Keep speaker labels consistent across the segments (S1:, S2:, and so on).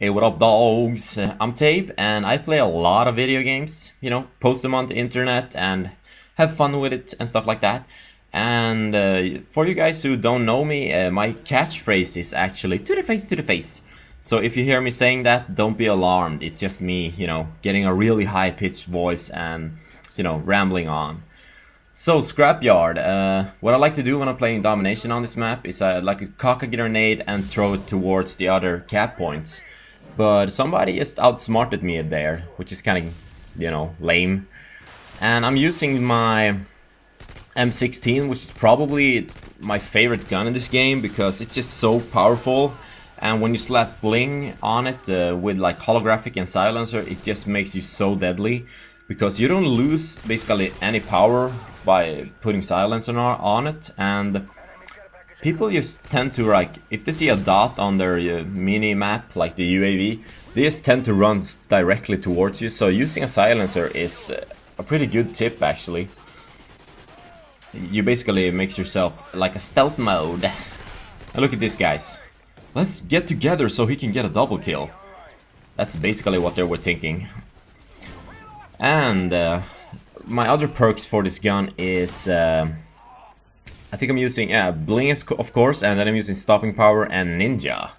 S1: Hey, what up, dogs? I'm Tejb, and I play a lot of video games, you know, post them on the internet and have fun with it and stuff like that. And for you guys who don't know me, my catchphrase is actually to the face, to the face. So if you hear me saying that, don't be alarmed. It's just me, you know, getting a really high-pitched voice and, you know, rambling on. So, Scrapyard, what I like to do when I'm playing Domination on this map is I like to cock a grenade and throw it towards the other cap points. But somebody just outsmarted me there, which is kind of, you know, lame. And I'm using my M16, which is probably my favorite gun in this game because it's just so powerful. And when you slap bling on it with like holographic and silencer, it just makes you so deadly. Because you don't lose basically any power by putting silencer on it. And people just tend to, like, if they see a dot on their mini map, like the UAV, they just tend to run directly towards you. So using a silencer is a pretty good tip, actually. You basically make yourself like a stealth mode. And look at this, guys. Let's get together so he can get a double kill. That's basically what they were thinking. And my other perks for this gun is I think I'm using bling, of course, and then I'm using stopping power and ninja.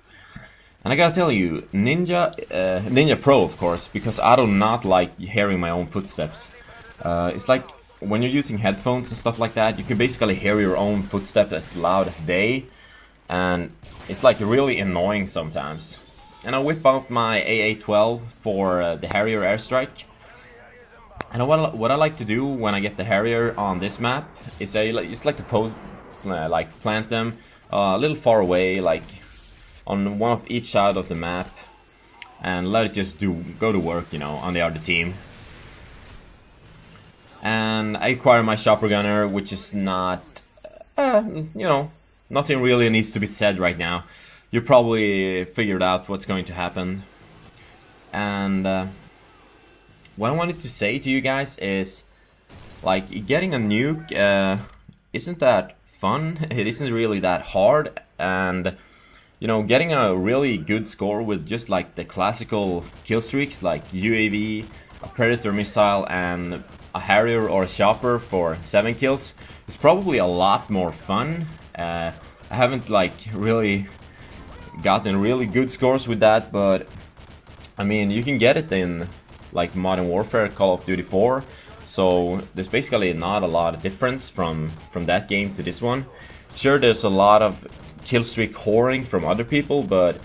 S1: And I gotta tell you, ninja pro, of course, because I do not like hearing my own footsteps. It's like when you're using headphones and stuff like that, you can basically hear your own footsteps as loud as they, and it's like really annoying sometimes. And I whip out my AA-12 for the Harrier airstrike. And what I like to do when I get the Harrier on this map is I just like to plant them a little far away, like on one of each side of the map, and let it just go to work, you know, on the other team. And I acquire my chopper gunner, which is not, you know, nothing really needs to be said right now. You probably figured out what's going to happen. And what I wanted to say to you guys is, like, getting a nuke isn't that fun. It isn't really that hard, and you know, getting a really good score with just like the classical kill streaks like UAV, a Predator missile, and a Harrier or a chopper for 7 kills is probably a lot more fun. I haven't like really gotten really good scores with that, but I mean, you can get it in like Modern Warfare, Call of Duty 4, so there's basically not a lot of difference from that game to this one. Sure, there's a lot of killstreak whoring from other people, but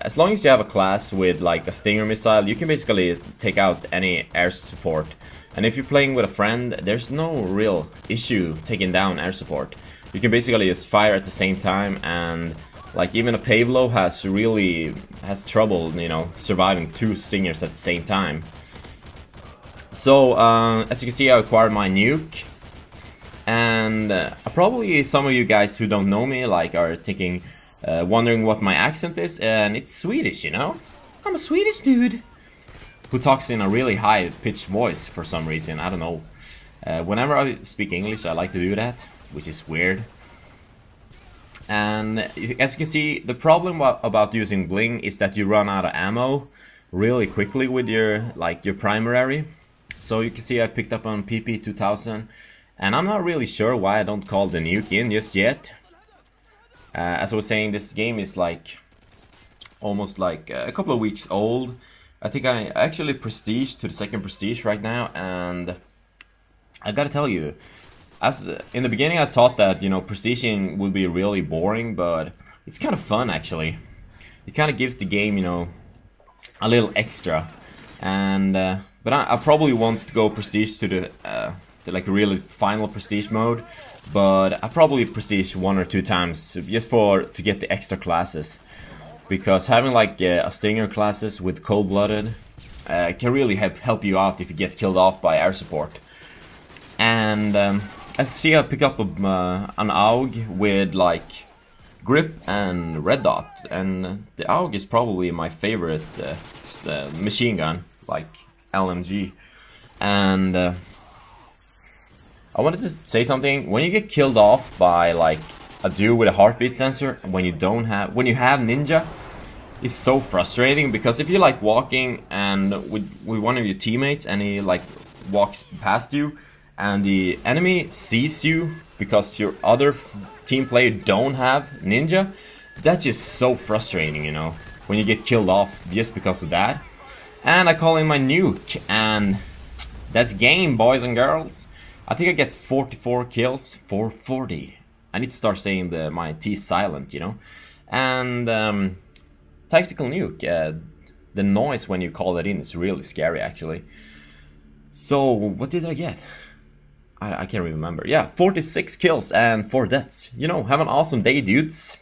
S1: as long as you have a class with like a Stinger missile, you can basically take out any air support. And if you're playing with a friend, there's no real issue taking down air support. You can basically just fire at the same time, and like even a Pavlo has trouble, you know, surviving 2 Stingers at the same time. So as you can see, I acquired my nuke, and probably some of you guys who don't know me like are thinking, wondering what my accent is, and it's Swedish, you know. I'm a Swedish dude who talks in a really high-pitched voice for some reason. I don't know. Whenever I speak English, I like to do that, which is weird. And as you can see, the problem about using bling is that you run out of ammo really quickly with your primary. So you can see I picked up on PP2000, and I'm not really sure why I don't call the nuke in just yet. As I was saying, this game is like almost like a couple of weeks old. I think I actually prestige to the 2nd prestige right now, and I gotta tell you, as in the beginning I thought that, you know, prestiging would be really boring, but it's kind of fun actually. It kind of gives the game, you know, a little extra. And but I probably won't go prestige to the like really final prestige mode, but I probably prestige 1 or 2 times just to get the extra classes, because having like a Stinger classes with cold-blooded can really help you out if you get killed off by air support. And as you see, I pick up an AUG with like grip and red dot, and the AUG is probably my favorite machine gun, like LMG. And I wanted to say something. When you get killed off by like a dude with a heartbeat sensor, when you have ninja, is so frustrating, because if you're like walking and with one of your teammates and he like walks past you and the enemy sees you because your other team player don't have ninja, that's just so frustrating, you know, when you get killed off just because of that. And I call in my nuke, and that's game, boys and girls. I think I get 44 kills for 40. I need to start saying my T silent, you know. And tactical nuke, the noise when you call that in is really scary, actually. So what did I get? I can't remember. Yeah, 46 kills and 4 deaths. You know, have an awesome day, dudes.